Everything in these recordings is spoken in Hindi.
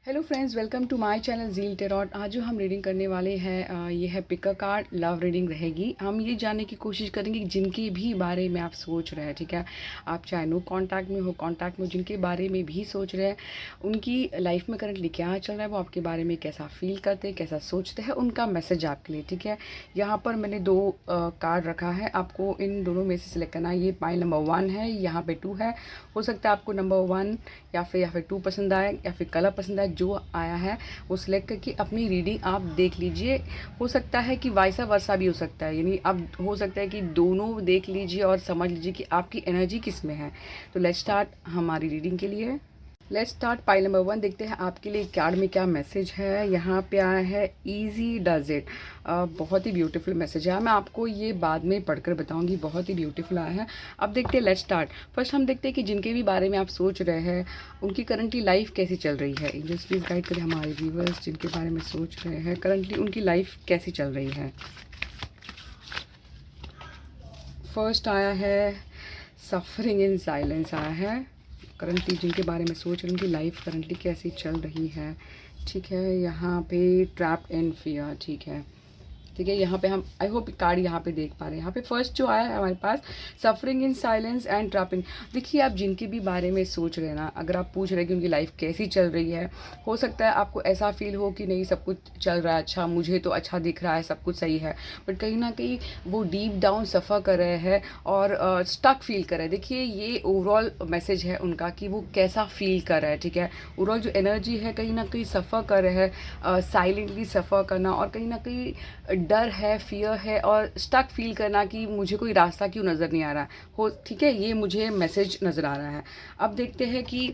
Hello friends, welcome to my channel Zeal Tarot. आज जो हम रीडिंग करने वाले हैं ये है pick a card love reading रहेगी। हम ये जानने की कोशिश करेंगे कि जिनके भी बारे में आप सोच रहे हैं, ठीक है, आप चाहे नो कांटेक्ट में हो, कांटेक्ट में हो, जिनके बारे में भी सोच रहे हैं, उनकी लाइफ में करंटली क्या चल रहा है, वो आपके बारे में कैसा फील करते हैं, कैसा सोचते हैं, उनका मैसेज आपके लिए। ठीक है, यहाँ पर मैंने दो कार्ड रखा है, आपको इन दोनों में से सिलेक्ट करना है। ये पाइल नंबर 1 है, यहाँ पे 2 है। हो सकता है आपको नंबर 1 या फिर 2 पसंद आए या फिर कलर पसंद आए, जो आया है वो सिलेक्ट करके अपनी रीडिंग आप देख लीजिए। हो सकता है कि वाइसा वर्सा भी हो सकता है, यानी अब हो सकता है कि दोनों देख लीजिए और समझ लीजिए कि आपकी एनर्जी किस में है। तो लेट्स स्टार्ट हमारी रीडिंग के लिए। Let's start pile number 1। देखते हैं आपके लिए कार्ड में क्या मैसेज है। यहाँ पे आया है इजी डज इट। बहुत ही ब्यूटीफुल मैसेज है। मैं आपको ये बाद में पढ़कर बताऊंगी, बहुत ही ब्यूटीफुल आया है। अब देखते हैं, लेट्स स्टार्ट। फर्स्ट हम देखते हैं कि जिनके भी बारे में आप सोच रहे हैं उनकी करंटली लाइफ कैसी चल रही है। एंजल्स प्लीज़ गाइड करें हमारे व्यूवर्स जिनके बारे में सोच रहे हैं करंटली उनकी लाइफ कैसी चल रही है। फर्स्ट आया है सफरिंग इन साइलेंस आया है। करंटली जिनके बारे में सोच रहे हैं उनकी लाइफ करंटली कैसी चल रही है। ठीक है, यहाँ पे ट्रैप इन फियर। ठीक है, ठीक है, यहाँ पे हम आई होप कार्ड यहाँ पे देख पा रहे हैं। यहाँ पे फर्स्ट जो आया है हमारे पास, suffering in silence and trapping. देखिए, आप जिनके भी बारे में सोच रहे हैं ना, अगर आप पूछ रहे हैं कि उनकी लाइफ कैसी चल रही है, हो सकता है आपको ऐसा फील हो कि नहीं सब कुछ चल रहा है अच्छा, मुझे तो अच्छा दिख रहा है, सब कुछ सही है, बट कहीं ना कहीं वो डीप डाउन सफ़र कर रहे हैं और स्टक फील कर रहे हैं। देखिए, ये ओवरऑल मैसेज है उनका कि वो कैसा फील कर रहा है। ठीक है, ओवरऑल जो एनर्जी है कहीं ना कहीं सफ़र कर रहे हैं, साइलेंटली सफ़र करना, और कहीं ना कहीं डर है, फियर है और स्टक फील करना कि मुझे कोई रास्ता क्यों नज़र नहीं आ रहा हो। ठीक है, ये मुझे मैसेज नज़र आ रहा है। अब देखते हैं कि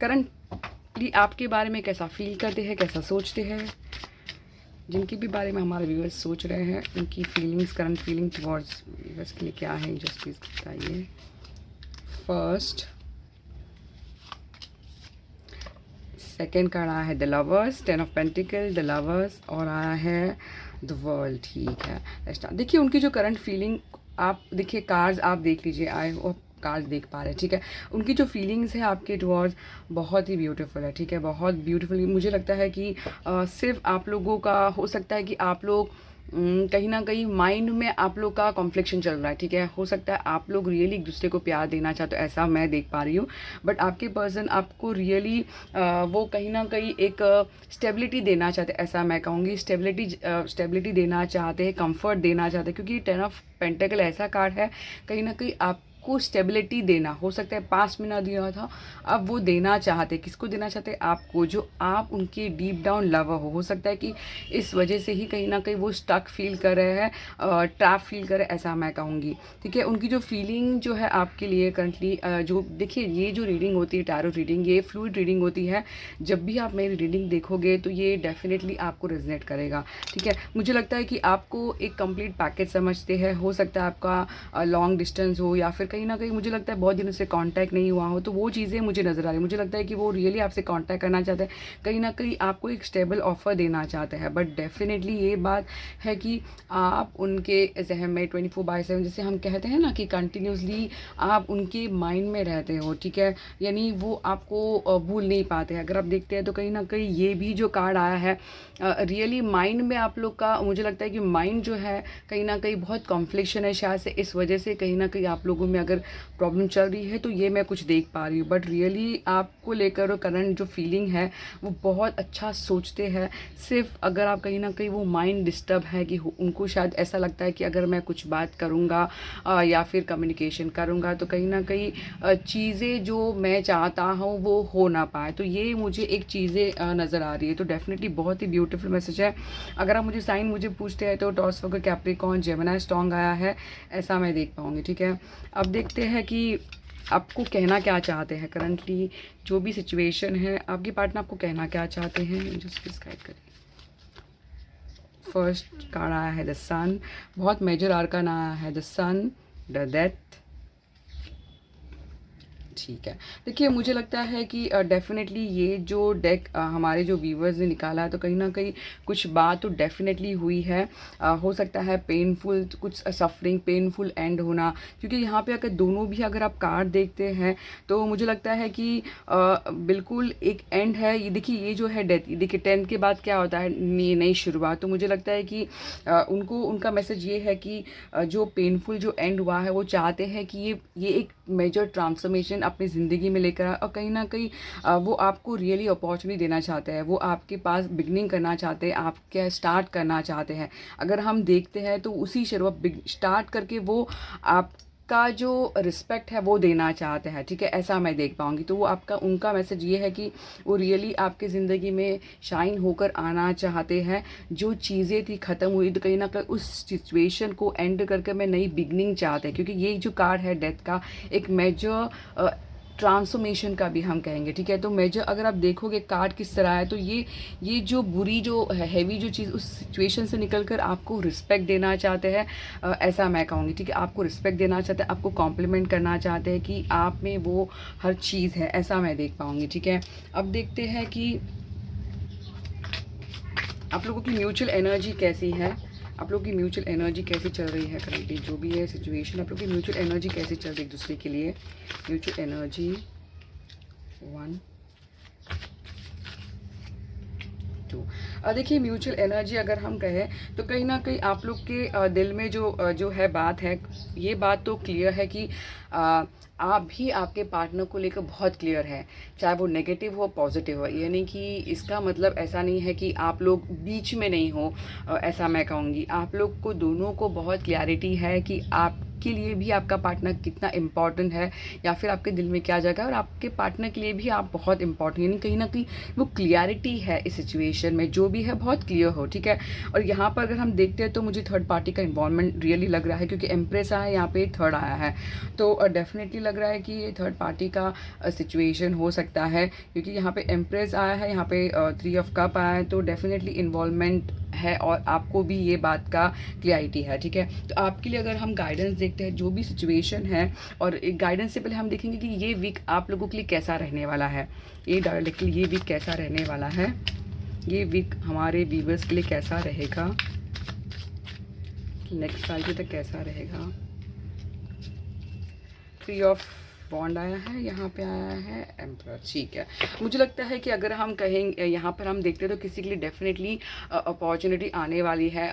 करंटली आपके बारे में कैसा फील करते हैं, कैसा सोचते हैं। जिनके भी बारे में हमारे व्यूअर्स सोच रहे हैं उनकी feelings, current feeling towards viewers के लिए क्या है, जस्ट प्लीज़ बताइए। फर्स्ट सेकेंड कार्ड आया है the lovers, 10 of pentacle, the lovers, और आया है द वर्ल्ड। ठीक है, देखिए उनकी जो करंट फीलिंग, आप देखिए कार्ड्स आप देख लीजिए, आए वो कार्ड देख पा रहे हैं। ठीक है, उनकी जो फीलिंग्स है आपके टुवर्ड्स बहुत ही ब्यूटीफुल है। ठीक है, बहुत ब्यूटीफुल। मुझे लगता है कि सिर्फ आप लोगों का हो सकता है कि आप लोग कहीं ना कहीं माइंड में आप लोग का कॉन्फ्लिक्शन चल रहा है। ठीक है, हो सकता है आप लोग रियली एक दूसरे को प्यार देना चाहते हो, ऐसा मैं देख पा रही हूँ, बट आपके पर्सन आपको रियली वो कहीं ना कहीं एक स्टेबिलिटी देना चाहते हैं, ऐसा मैं कहूँगी। स्टेबिलिटी देना चाहते हैं, कंफर्ट देना चाहते हैं, क्योंकि 10 ऑफ पेंटेकल ऐसा कार्ड है, कहीं ना कहीं आपको स्टेबिलिटी देना, हो सकता है पास्ट में ना दिया था, अब वो देना चाहते। किसको देना चाहते? आपको, जो आप उनके डीप डाउन लवर हो सकता है कि इस वजह से ही कहीं ना कहीं वो स्टक फील कर रहे हैं, ट्रैप फील कर रहे हैं, ऐसा मैं कहूँगी। ठीक है, उनकी जो फीलिंग जो है आपके लिए करंटली, जो देखिए ये जो रीडिंग होती है टैरो रीडिंग, ये फ्लूइड रीडिंग होती है। जब भी आप मेरी रीडिंग देखोगे तो ये डेफिनेटली आपको रेजनेट करेगा। ठीक है, मुझे लगता है कि आपको एक कंप्लीट पैकेज समझते हैं। हो सकता है आपका लॉन्ग डिस्टेंस हो या फिर कहीं ना कहीं मुझे लगता है बहुत दिनों से कांटेक्ट नहीं हुआ हो, तो वो चीज़ें मुझे नज़र आ रही है। मुझे लगता है कि वो रियली आपसे कांटेक्ट करना चाहते हैं, कहीं ना कहीं आपको एक स्टेबल ऑफर देना चाहते हैं। बट डेफिनेटली ये बात है कि आप उनके जहन में 24/7, जैसे हम कहते हैं ना कि कंटिन्यूसली आप उनके माइंड में रहते हो। ठीक है, यानी वो आपको भूल नहीं पाते हैं। अगर आप देखते हैं तो कहीं ना कहीं ये भी जो कार्ड आया है, रियली माइंड में आप लोग का, मुझे लगता है कि माइंड जो है कहीं ना कहीं बहुत कॉन्फ्लिक्शन है, शायद से इस वजह से कहीं ना कहीं आप लोगों में अगर प्रॉब्लम चल रही है तो ये मैं कुछ देख पा रही हूँ। बट रियली आपको लेकर करंट जो फीलिंग है वो बहुत अच्छा सोचते हैं। सिर्फ अगर आप कहीं ना कहीं वो माइंड डिस्टर्ब है कि उनको शायद ऐसा लगता है कि अगर मैं कुछ बात करूँगा या फिर कम्युनिकेशन करूँगा तो कहीं ना कहीं चीज़ें जो मैं चाहता हूँ वो हो ना पाए, तो ये मुझे एक चीज़ें नज़र आ रही है। तो डेफिनेटली बहुत ही ब्यूटीफुल मैसेज है। अगर आप मुझे साइन मुझे पूछते हैं तो टॉस वगैरह कैप्रिकॉर्न जेमिनी स्ट्रॉन्ग आया है, ऐसा मैं देख पाऊँगी। ठीक है, अब देखते हैं कि आपको कहना क्या चाहते हैं करंटली, जो भी सिचुएशन है आपके पार्टनर आपको कहना क्या चाहते हैं, जस्ट प्लीज गाइड करें। फर्स्ट कार्ड आया है द सन, बहुत मेजर आर्कन आया है द सन, द डेथ, ठीक है। देखिए मुझे लगता है कि डेफ़िनेटली ये जो डेक हमारे जो व्यूअर्स ने निकाला है, तो कहीं न कहीं कुछ बात तो डेफ़िनेटली हुई है। हो सकता है पेनफुल कुछ सफ़रिंग, पेनफुल एंड होना, क्योंकि यहाँ पे अगर दोनों भी अगर आप कार्ड देखते हैं, तो मुझे लगता है कि बिल्कुल एक एंड है। ये देखिए ये जो है डेथ, ये देखिए 10 के बाद क्या होता है, नई शुरुआत। तो मुझे लगता है कि उनको उनका मैसेज ये है कि जो पेनफुल जो एंड हुआ है, वो चाहते हैं कि ये एक मेजर ट्रांसफॉर्मेशन अपनी ज़िंदगी में लेकर आए, और कहीं न कहीं वो आपको रियली अपॉर्चुनिटी देना चाहते हैं। वो आपके पास बिगिनिंग करना चाहते हैं, आपके स्टार्ट करना चाहते हैं। अगर हम देखते हैं तो उसी शुरुआत स्टार्ट करके वो आपका जो रिस्पेक्ट है वो देना चाहते हैं, ठीक है? ऐसा मैं देख पाऊँगी। तो वो आपका उनका मैसेज ये है कि वो रियली आपकी ज़िंदगी में शाइन होकर आना चाहते हैं। जो चीज़ें थी ख़त्म हुई, तो कहीं न कहीं उस सिचुएशन को एंड करके मैं नई बिगिनिंग चाहते हैं, क्योंकि ये जो कार्ड है डेथ का, एक मेजर ट्रांसफॉर्मेशन का भी हम कहेंगे, ठीक है? तो मेजर अगर आप देखोगे कार्ड किस तरह है, तो ये जो बुरी जो हैवी जो चीज़ उस सिचुएशन से निकल कर आपको रिस्पेक्ट देना चाहते हैं, ऐसा मैं कहूँगी, ठीक है? आपको रिस्पेक्ट देना चाहते हैं, आपको कॉम्प्लीमेंट करना चाहते हैं कि आप में वो हर चीज़ है, ऐसा मैं देख पाऊँगी, ठीक है? अब देखते हैं कि आप लोगों की म्यूचुअल एनर्जी कैसी है, आप लोगों की म्यूचुअल एनर्जी कैसी चल रही है करंटली, जो भी है सिचुएशन, आप लोगों की म्यूचुअल एनर्जी कैसी चल रही है एक दूसरे के लिए। Mutual energy 1 2। देखिए म्यूचुअल एनर्जी अगर हम कहें, तो कहीं ना कहीं आप लोग के दिल में जो है बात है, ये बात तो क्लियर है कि आप भी आपके पार्टनर को लेकर बहुत क्लियर है, चाहे वो नेगेटिव हो पॉजिटिव हो। यानी कि इसका मतलब ऐसा नहीं है कि आप लोग बीच में नहीं हो, ऐसा मैं कहूँगी। आप लोग को दोनों को बहुत क्लैरिटी है कि आपके लिए भी आपका पार्टनर कितना इम्पॉर्टेंट है, या फिर आपके दिल में क्या जगह है, और आपके पार्टनर के लिए भी आप बहुत इम्पॉर्टेंट, यानी कहीं ना कहीं वो क्लियरिटी है इस सिचुएशन में, जो भी है बहुत क्लियर हो, ठीक है? और यहाँ पर अगर हम देखते हैं तो मुझे थर्ड पार्टी का इन्वॉल्वमेंट रियली लग रहा है, क्योंकि एम्प्रेस आया है, यहाँ पे थर्ड आया है, तो डेफिनेटली लग रहा है कि ये थर्ड पार्टी का सिचुएशन हो सकता है, क्योंकि यहाँ पे एम्प्रेस आया है, यहाँ पे 3 ऑफ कप आया है, तो डेफिनेटली इन्वॉल्वमेंट है, और आपको भी ये बात का क्लैरिटी है, ठीक है? तो आपके लिए अगर हम गाइडेंस देखते हैं, जो भी सिचुएशन है, और एक गाइडेंस से पहले हम देखेंगे कि ये वीक आप लोगों के लिए कैसा रहने वाला है। ये डायरेक्टली ये वीक कैसा रहने वाला है, ये वीक हमारे व्यूअर्स के लिए कैसा रहेगा, नेक्स्ट फ्राइडे तक कैसा रहेगा। 3 ऑफ बॉन्ड आया है, यहाँ पे आया है एम्परर, ठीक है? मुझे लगता है कि अगर हम कहेंगे, यहाँ पर हम देखते हैं तो किसी के लिए डेफिनेटली अपॉर्चुनिटी आने वाली है,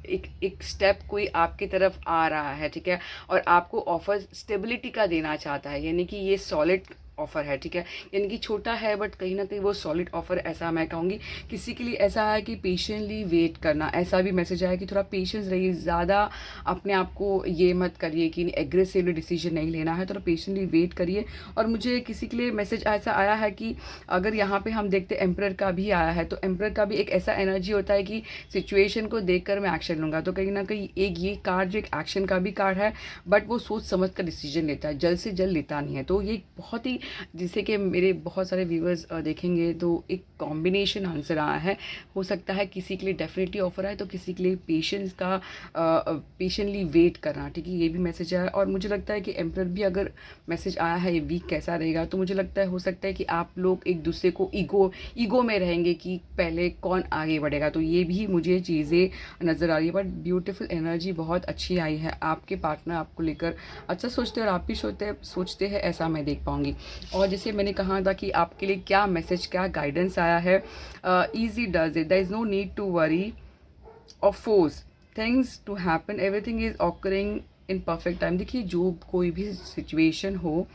एक स्टेप कोई आपकी तरफ आ रहा है, ठीक है? और आपको ऑफर स्टेबिलिटी का देना चाहता है, यानी कि ये सॉलिड ऑफ़र है, ठीक है? यानी कि छोटा है बट कहीं ना कहीं वो सॉलिड ऑफ़र, ऐसा मैं कहूँगी। किसी के लिए ऐसा है कि पेशेंटली वेट करना, ऐसा भी मैसेज आया कि थोड़ा पेशेंस रहिए, ज़्यादा अपने आप को ये मत करिए कि एग्रेसिवली डिसीजन नहीं लेना है, थोड़ा पेशेंटली वेट करिए। और मुझे किसी के लिए मैसेज ऐसा आया है कि अगर यहाँ पे हम देखते एम्परर का भी आया है, तो एम्परर का भी एक ऐसा एनर्जी होता है कि सिचुएशन को देख कर मैं एक्शन लूँगा, तो कहीं ना कहीं एक ये कार्ड जो एक एक्शन का भी कार्ड है, बट वो सोच समझ कर डिसीजन लेता है, जल्द से जल्द लेता नहीं है। तो ये बहुत ही, जिसे कि मेरे बहुत सारे व्यूअर्स देखेंगे तो एक कॉम्बिनेशन आंसर आया है। हो सकता है किसी के लिए डेफिनेटली ऑफर आए, तो किसी के लिए पेशेंस का पेशेंटली वेट करना, ठीक है? ये भी मैसेज आया। और मुझे लगता है कि एम्परर भी अगर मैसेज आया है ये वीक कैसा रहेगा, तो मुझे लगता है हो सकता है कि आप लोग एक दूसरे को ईगो में रहेंगे कि पहले कौन आगे बढ़ेगा, तो ये भी मुझे चीज़ें नज़र आ रही है। बट ब्यूटीफुल एनर्जी बहुत अच्छी आई है, आपके पार्टनर आपको लेकर अच्छा सोचते हैं और आप भी सोचते हैं, ऐसा मैं देख पाऊँगी। और जैसे मैंने कहा था कि आपके लिए क्या मैसेज, क्या गाइडेंस आया है, easy does it, there is no need to worry or force things to happen, everything is occurring in perfect time. देखिए जो कोई भी सिचुएशन हो,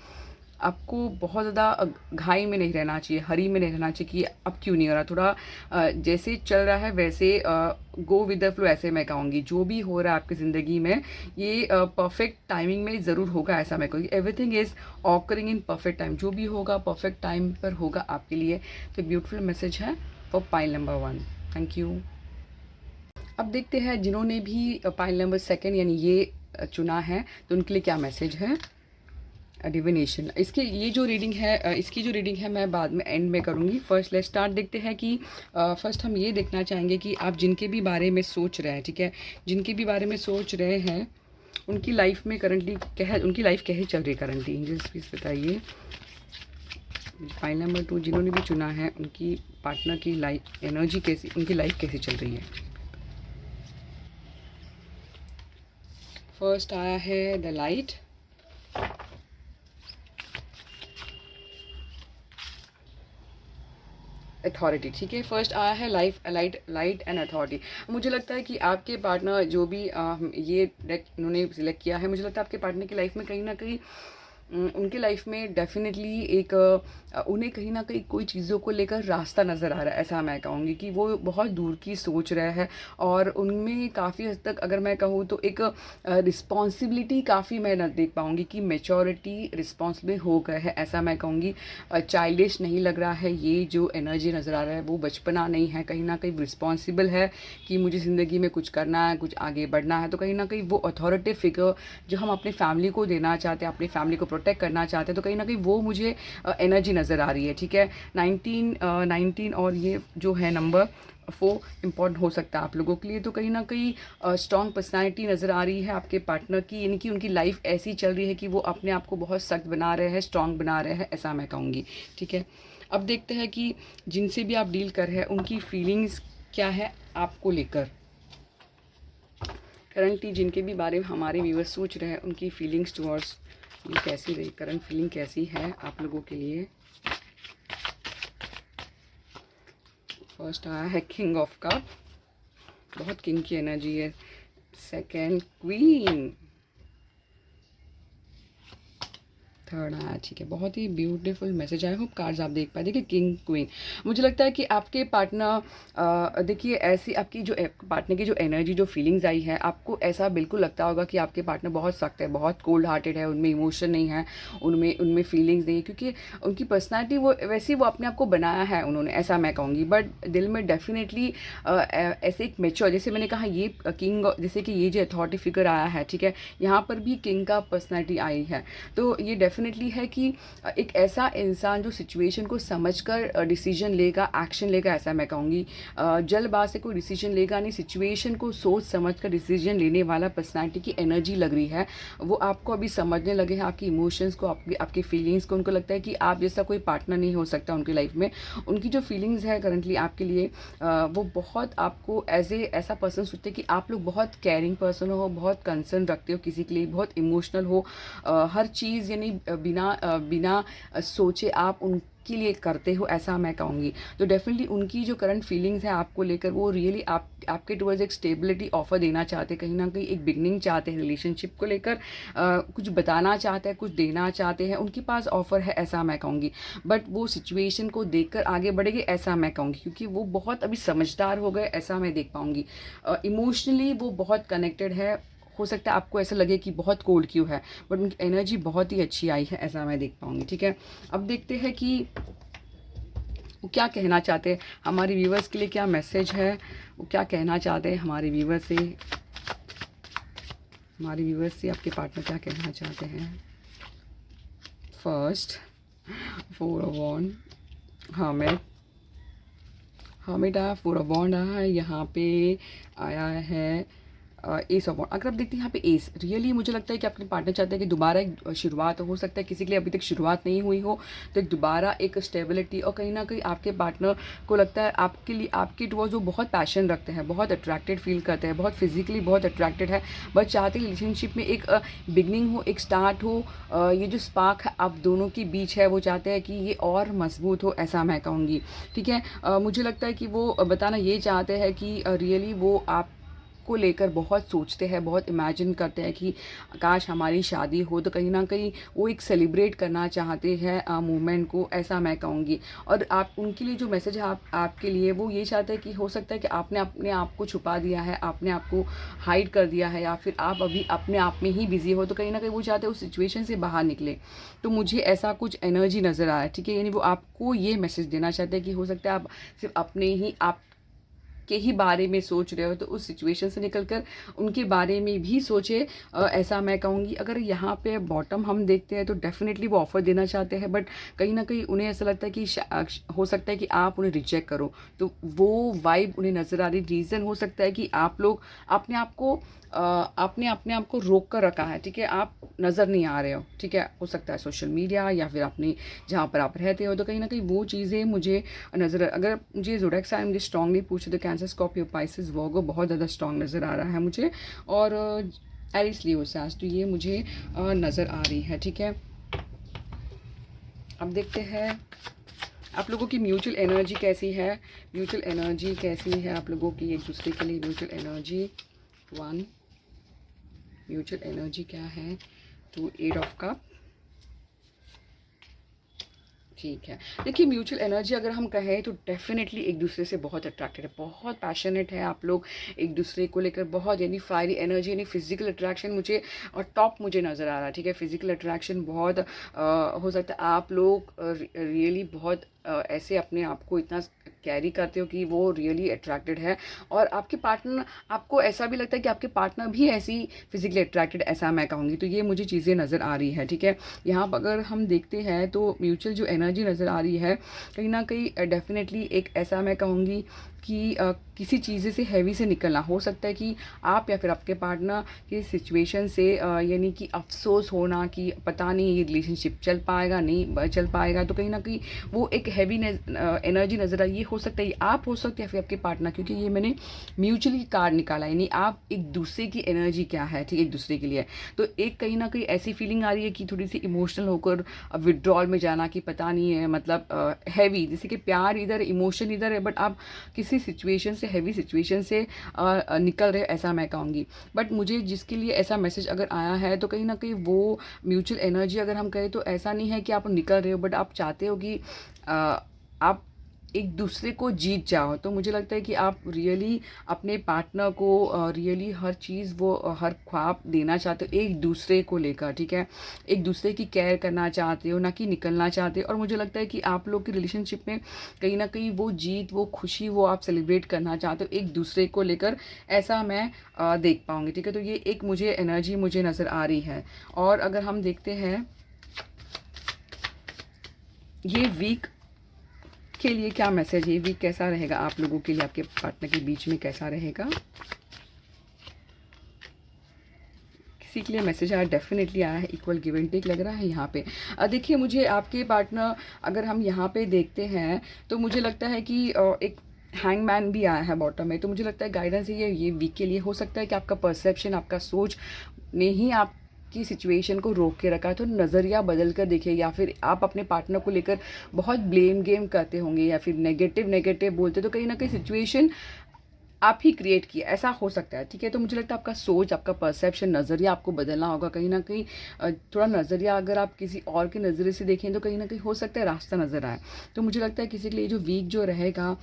आपको बहुत ज़्यादा घाई में नहीं रहना चाहिए, हरी में नहीं रहना चाहिए कि अब क्यों नहीं हो रहा, थोड़ा जैसे चल रहा है वैसे गो विद द फ्लो, ऐसे मैं कहूँगी। जो भी हो रहा है आपकी ज़िंदगी में, ये परफेक्ट टाइमिंग में ज़रूर होगा, ऐसा मैं कहूँगी। Everything is occurring in perfect time, जो भी होगा परफेक्ट टाइम पर होगा आपके लिए। तो ब्यूटीफुल मैसेज है for pile number 1। Thank you. अब देखते हैं जिन्होंने भी पाइल नंबर 2 यानी ये चुना है, तो उनके लिए क्या मैसेज है। डिविनेशन, इसके ये जो रीडिंग है, इसकी जो रीडिंग है मैं बाद में एंड में करूँगी। फर्स्ट लेट्स स्टार्ट, देखते हैं कि फर्स्ट हम ये देखना चाहेंगे कि आप जिनके भी बारे में सोच रहे हैं, ठीक है? जिनके भी बारे में सोच रहे हैं, उनकी लाइफ में करंटली क्या है, उनकी लाइफ कैसे चल रही है करंटली, एंजल्स प्लीज बताइए। फाइल नंबर 2 जिन्होंने भी चुना है, उनकी पार्टनर की लाइफ एनर्जी कैसी, उनकी लाइफ कैसी चल रही है। फर्स्ट आया है द लाइट, अथॉरिटी, ठीक है। फर्स्ट आया है लाइट एंड अथॉरिटी। मुझे लगता है कि आपके पार्टनर जो भी ये डेक इन्होंने सिलेक्ट किया है, मुझे लगता है आपके पार्टनर की लाइफ में कहीं ना कहीं उनके लाइफ में डेफिनेटली एक उन्हें कहीं ना कहीं कोई चीज़ों को लेकर रास्ता नज़र आ रहा है। ऐसा मैं कहूँगी कि वो बहुत दूर की सोच रहे हैं और उनमें काफ़ी हद तक अगर मैं कहूँ तो एक रिस्पॉन्सिबिलिटी काफ़ी मैं न देख पाऊँगी कि मेचोरिटी रिस्पॉन्सिबल हो गए है, ऐसा मैं कहूँगी। चाइल्डिश नहीं लग रहा है, ये जो एनर्जी नज़र आ रहा है वो बचपना नहीं है, कहीं ना कहीं रिस्पॉन्सिबल है कि मुझे ज़िंदगी में कुछ करना है, कुछ आगे बढ़ना है। तो कहीं ना कहीं वो अथॉरिटी फिगर जो हम अपनी फैमिली को देना चाहते हैं, अपनी फैमिली को प्रोटेक्ट करना चाहते हैं, तो कहीं ना कहीं वो मुझे एनर्जी नज़र आ रही है, ठीक है। 19 और ये जो है नंबर 4 इम्पॉर्टेंट हो सकता है आप लोगों के लिए। तो कहीं ना कहीं स्ट्रॉन्ग पर्सनालिटी नज़र आ रही है आपके पार्टनर की, यानी कि उनकी लाइफ ऐसी चल रही है कि वो अपने आप को बहुत सख्त बना रहे हैं, स्ट्रॉन्ग बना रहे हैं, ऐसा मैं कहूँगी, ठीक है। अब देखते हैं कि जिनसे भी आप डील कर रहे हैं उनकी फीलिंग्स क्या है आपको लेकर। करंटली जिनके भी बारे में हमारे व्यूअर्स सोच रहे हैं, उनकी फीलिंग्स टुवर्ड्स ये कैसी रही, करंट फीलिंग कैसी है आप लोगों के लिए। फर्स्ट आया है किंग ऑफ कप, बहुत किंग की एनर्जी है। सेकंड क्वीन, थर्ड आया, ठीक है। बहुत ही ब्यूटीफुल मैसेज आया। होप कार्ड्स आप देख पाए। देखिए किंग क्वीन, मुझे लगता है कि आपके पार्टनर देखिए ऐसी आपकी जो पार्टनर की जो एनर्जी जो फीलिंग्स आई है, आपको ऐसा बिल्कुल लगता होगा कि आपके पार्टनर बहुत सख्त है, बहुत कोल्ड हार्टेड है, उनमें इमोशन नहीं है, उनमें उनमें फीलिंग्स नहीं है, क्योंकि उनकी पर्सनैलिटी वो वैसी वो अपने आप को बनाया है उन्होंने, ऐसा मैं कहूँगी। बट दिल में डेफिनेटली ऐसे एक मेच्योर, जैसे मैंने कहा ये किंग, जैसे कि ये जो अथॉरिटी फिगर आया है, ठीक है, यहाँ पर भी किंग का पर्सनैलिटी आई है। तो ये डेफिनेटली है कि एक ऐसा इंसान जो सिचुएशन को समझकर डिसीजन लेगा, एक्शन लेगा, ऐसा मैं कहूँगी। जल्दबाज से कोई डिसीजन लेगा नहीं, सिचुएशन को सोच समझकर डिसीजन लेने वाला पर्सनैलिटी की एनर्जी लग रही है। वो आपको अभी समझने लगे हैं, आपकी इमोशंस को, आपकी फीलिंग्स को। उनको लगता है कि आप जैसा कोई पार्टनर नहीं हो सकता उनकी लाइफ में। उनकी जो फीलिंग्स है करंटली आपके लिए, वो बहुत आपको ऐसा पर्सन सोचते हैं कि आप लोग बहुत केयरिंग पर्सन हो, बहुत कंसर्न रखते हो किसी के लिए, बहुत इमोशनल हो, हर चीज़ यानी बिना सोचे आप उनके लिए करते हो, ऐसा मैं कहूँगी। तो डेफिनेटली उनकी जो करंट फीलिंग्स है आपको लेकर, वो रियली आपके टुवर्ड्स एक स्टेबिलिटी ऑफर देना चाहते हैं, कहीं ना कहीं एक बिगनिंग चाहते हैं रिलेशनशिप को लेकर, कुछ बताना चाहते हैं, कुछ देना चाहते हैं, उनके पास ऑफर है, ऐसा मैं कहूँगी। बट वो सिचुएशन को देखकर आगे बढ़ेंगे, ऐसा मैं कहूँगी, क्योंकि वो बहुत अभी समझदार हो गए, ऐसा मैं देख पाऊँगी। इमोशनली वो बहुत कनेक्टेड है। हो सकता है आपको ऐसा लगे कि बहुत कोल्ड क्यों है, बट उनकी एनर्जी बहुत ही अच्छी आई है, ऐसा मैं देख पाऊँगी, ठीक है। अब देखते हैं कि वो क्या कहना चाहते हैं, हमारे व्यूवर्स के लिए क्या मैसेज है, वो क्या कहना चाहते हैं हमारे व्यूवर्स से, हमारे व्यूवर्स से आपके पार्टनर क्या कहना चाहते हैं। फर्स्ट 4 ऑफ वॉन्ड, हर्मिट आया, 4 ऑफ वॉन्ड आया है, यहाँ पे आया है एस ऑफ वॉन्ड। अगर आप देखते हैं यहाँ पे एस, रियली मुझे लगता है कि आपके पार्टनर चाहते हैं कि दोबारा एक शुरुआत हो सकता है किसी के लिए अभी तक शुरुआत नहीं हुई हो, तो एक दोबारा एक स्टेबिलिटी, और कहीं ना कहीं आपके पार्टनर को लगता है आपके लिए, आपके टुवर्ड्स वो बहुत पैशन रखते हैं, बहुत अट्रैक्टेड फील करते हैं, बहुत फिजिकली बहुत अट्रैक्टेड है, बट चाहते हैं रिलेशनशिप में एक बिगनिंग हो, एक स्टार्ट हो, ये जो स्पार्क आप दोनों के बीच है वो चाहते हैं कि ये और मजबूत हो, ऐसा मैं कहूँगी, ठीक है। मुझे लगता है कि वो बताना ये चाहते हैं कि रियली वो आप को लेकर बहुत सोचते हैं, बहुत इमेजिन करते हैं कि काश हमारी शादी हो, तो कहीं ना कहीं वो एक सेलिब्रेट करना चाहते हैं मोमेंट को, ऐसा मैं कहूँगी। और आप उनके लिए जो मैसेज है आपके लिए, वो ये चाहते हैं कि हो सकता है कि आपने अपने आप को छुपा दिया है, आपने आपको हाइड कर दिया है, या फिर आप अभी अपने आप में ही बिजी हो, तो कहीं ना कहीं वो चाहते हैं उस सिचुएशन से बाहर निकले। तो मुझे ऐसा कुछ एनर्जी नज़र आ रहा है, ठीक है। यानी वो आपको ये मैसेज देना चाहते हैं कि हो सकता है आप सिर्फ अपने ही आप के ही बारे में सोच रहे हो, तो उस सिचुएशन से निकलकर उनके बारे में भी सोचे, ऐसा मैं कहूँगी। अगर यहाँ पे बॉटम हम देखते हैं तो डेफिनेटली वो ऑफ़र देना चाहते हैं, बट कहीं ना कहीं उन्हें ऐसा लगता है कि हो सकता है कि आप उन्हें रिजेक्ट करो, तो वो वाइब उन्हें नज़र आ रही। रीज़न हो सकता है कि आप लोग अपने आप को आपने अपने आप को रोक कर रखा है, ठीक है, आप नज़र नहीं आ रहे हो, ठीक है, हो सकता है सोशल मीडिया या फिर अपने जहाँ पर आप रहते हो, तो कहीं ना कहीं वो चीज़ें मुझे नज़र, अगर मुझे ज़ोडिएक साइन मुझे स्ट्रांगली पूछे तो कैंसर, स्कॉर्पियो, पाइसेस, वर्गो बहुत ज़्यादा स्ट्रांग नज़र आ रहा है मुझे, और एरिस, लियो, सास, तो ये मुझे नज़र आ रही है, ठीक है। अब देखते हैं आप लोगों की म्यूचुअल एनर्जी कैसी है, म्यूचुअल एनर्जी कैसी है आप लोगों की एक दूसरे के लिए, म्यूचुअल एनर्जी 1, म्यूचुअल एनर्जी क्या है 2, 8 ऑफ कप, ठीक है। देखिए म्यूचुअल एनर्जी अगर हम कहें तो डेफिनेटली एक दूसरे से बहुत अट्रैक्टेड है, बहुत पैशनेट है आप लोग एक दूसरे को लेकर, बहुत यानी फायरी एनर्जी, यानी फिजिकल अट्रैक्शन मुझे और टॉप मुझे नज़र आ रहा है, ठीक है। फिजिकल अट्रैक्शन बहुत हो सकता है आप लोग रियली बहुत ऐसे अपने आप को इतना कैरी करते हो कि वो रियली अट्रैक्टेड है, और आपके पार्टनर, आपको ऐसा भी लगता है कि आपके पार्टनर भी ऐसी फिजिकली अट्रैक्टेड, ऐसा मैं कहूँगी, तो ये मुझे चीज़ें नज़र आ रही है, ठीक है। यहाँ पर अगर हम देखते हैं तो म्यूचुअल जो एनर्जी नज़र आ रही है कहीं ना कहीं डेफिनेटली एक ऐसा मैं कहूँगी कि किसी चीज़ें से हैवी से निकलना, हो सकता है कि आप या फिर आपके पार्टनर की सिचुएशन से यानी कि अफसोस होना कि पता नहीं ये रिलेशनशिप चल पाएगा नहीं चल पाएगा, तो कहीं ना कहीं वो एक हैवी एनर्जी नज़र आई, ये हो सकता है आप हो सकते हैं या फिर आपके पार्टनर, क्योंकि ये मैंने म्यूचुअली कार्ड निकाला, यानी आप एक दूसरे की एनर्जी क्या है, ठीक है, एक दूसरे के लिए। तो एक कहीं ना कहीं ऐसी फीलिंग आ रही है कि थोड़ी सी इमोशनल होकर विड्रॉल में जाना, कि पता नहीं है मतलब हैवी, जैसे कि प्यार इधर, इमोशन इधर है, बट आप किसी सिचुएशन से, हैवी सिचुएशन से निकल रहे, ऐसा मैं कहूँगी। बट मुझे जिसके लिए ऐसा मैसेज अगर आया है तो कहीं ना कहीं वो म्यूचुअल एनर्जी अगर हम कहें तो ऐसा नहीं है कि आप निकल रहे हो, बट आप चाहते हो कि आप एक दूसरे को जीत जाओ। तो मुझे लगता है कि आप रियली अपने पार्टनर को रियली हर चीज़, वो हर ख्वाब देना चाहते हो एक दूसरे को लेकर, ठीक है, एक दूसरे की केयर करना चाहते हो, ना कि निकलना चाहते हो। और मुझे लगता है कि आप लोग की रिलेशनशिप में कहीं ना कहीं वो जीत, वो खुशी, वो आप सेलिब्रेट करना चाहते हो एक दूसरे को लेकर, ऐसा मैं देख पाऊँगी, ठीक है। तो ये एक मुझे एनर्जी मुझे नज़र आ रही है। और अगर हम देखते हैं ये वीक के लिए क्या मैसेज है, वीक कैसा रहेगा आप लोगों के लिए, आपके पार्टनर के बीच में कैसा रहेगा, किसी के लिए मैसेज आया, डेफिनेटली आया है, इक्वल गिव एंड टेक लग रहा है यहाँ पे। देखिए मुझे आपके पार्टनर अगर हम यहाँ पे देखते हैं तो मुझे लगता है कि एक हैंगमैन भी आया है बॉटम में, तो मुझे लगता है गाइडेंस ये वीक के लिए हो सकता है कि आपका परसेप्शन, आपका सोच ने ही आप की सिचुएशन को रोक के रखा है, तो नज़रिया बदल कर देखिए, या फिर आप अपने पार्टनर को लेकर बहुत ब्लेम गेम करते होंगे या फिर नेगेटिव नेगेटिव बोलते, तो कहीं ना कहीं सिचुएशन आप ही क्रिएट किया, ऐसा हो सकता है, ठीक है। तो मुझे लगता है आपका सोच, आपका परसेप्शन, नज़रिया आपको बदलना होगा कहीं ना कहीं। थोड़ा नज़रिया अगर आप किसी और के नज़रिए से देखें तो कहीं ना कहीं हो सकता है रास्ता नज़र आए। तो मुझे लगता है किसी के लिए जो वीक जो रहेगा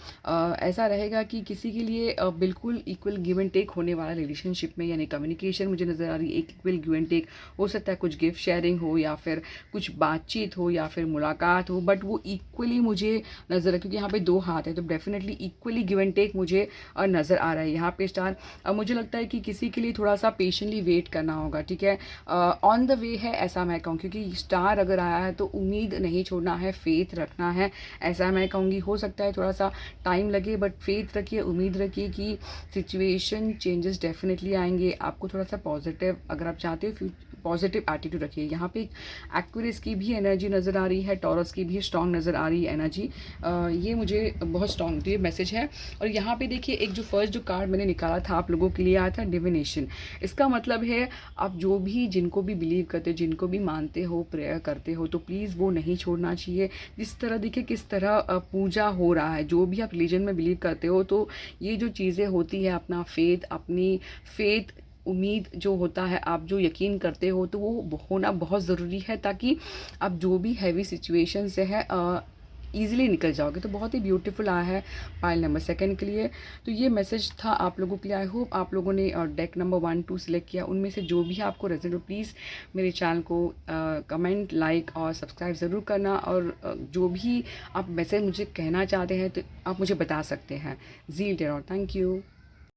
ऐसा रहेगा कि किसी के लिए बिल्कुल इक्वल गिव एंड टेक होने वाला रिलेशनशिप में, यानी कम्युनिकेशन मुझे नज़र आ रही है, एक इक्वल गिव एंड टेक हो सकता है, कुछ गिफ्ट शेयरिंग हो या फिर कुछ बातचीत हो या फिर मुलाकात हो, बट वो इक्वली मुझे नज़र है, क्योंकि यहाँ पे 2 हाथ है, तो definitely equally give and take मुझे नज़र आ रहा है यहाँ पे स्टार। अब मुझे लगता है कि किसी के लिए थोड़ा सा पेशेंटली वेट करना होगा, ठीक है, ऑन द वे है, ऐसा मैं कहूँ, क्योंकि स्टार अगर आया है तो उम्मीद नहीं छोड़ना है, फेथ रखना है, ऐसा मैं कहूँगी। हो सकता है थोड़ा सा टाइम लगे, बट फेथ रखिए, उम्मीद रखिए कि सिचुएशन चेंजेस डेफिनेटली आएंगे। आपको थोड़ा सा पॉजिटिव, अगर आप चाहते हो पॉजिटिव एटीट्यूड रखिए। यहाँ पे एक्वेरियस की भी एनर्जी नज़र आ रही है, टॉरस की भी स्ट्रॉन्ग नज़र आ रही है एनर्जी, ये मुझे बहुत स्ट्रॉन्ग ये मैसेज है। और यहाँ पे देखिए एक जो फर्स्ट जो कार्ड मैंने निकाला था आप लोगों के लिए आया था डिविनेशन। इसका मतलब है आप जो भी, जिनको भी बिलीव करते हो, जिनको भी मानते हो, प्रेयर करते हो, तो प्लीज़ वो नहीं छोड़ना चाहिए। जिस तरह देखिए किस तरह पूजा हो रहा है, जो भी आप रिलीजन में बिलीव करते हो, तो ये जो चीज़ें होती है, अपना फेथ, अपनी फेथ, उम्मीद जो होता है, आप जो यकीन करते हो, तो वो होना बहुत ज़रूरी है, ताकि आप जो भी हैवी सिचुएशन से है ईज़िली निकल जाओगे। तो बहुत ही ब्यूटीफुल आया है पाइल नंबर 2 के लिए। तो ये मैसेज था आप लोगों के लिए। आई होप आप लोगों ने डेक नंबर 1, 2 सिलेक्ट किया, उनमें से जो भी आपको रेजोनेट हो, प्लीज़ मेरे चैनल को कमेंट, लाइक और सब्सक्राइब ज़रूर करना। और जो भी आप मैसेज मुझे कहना चाहते हैं तो आप मुझे बता सकते हैं। Zeal terror, thank you.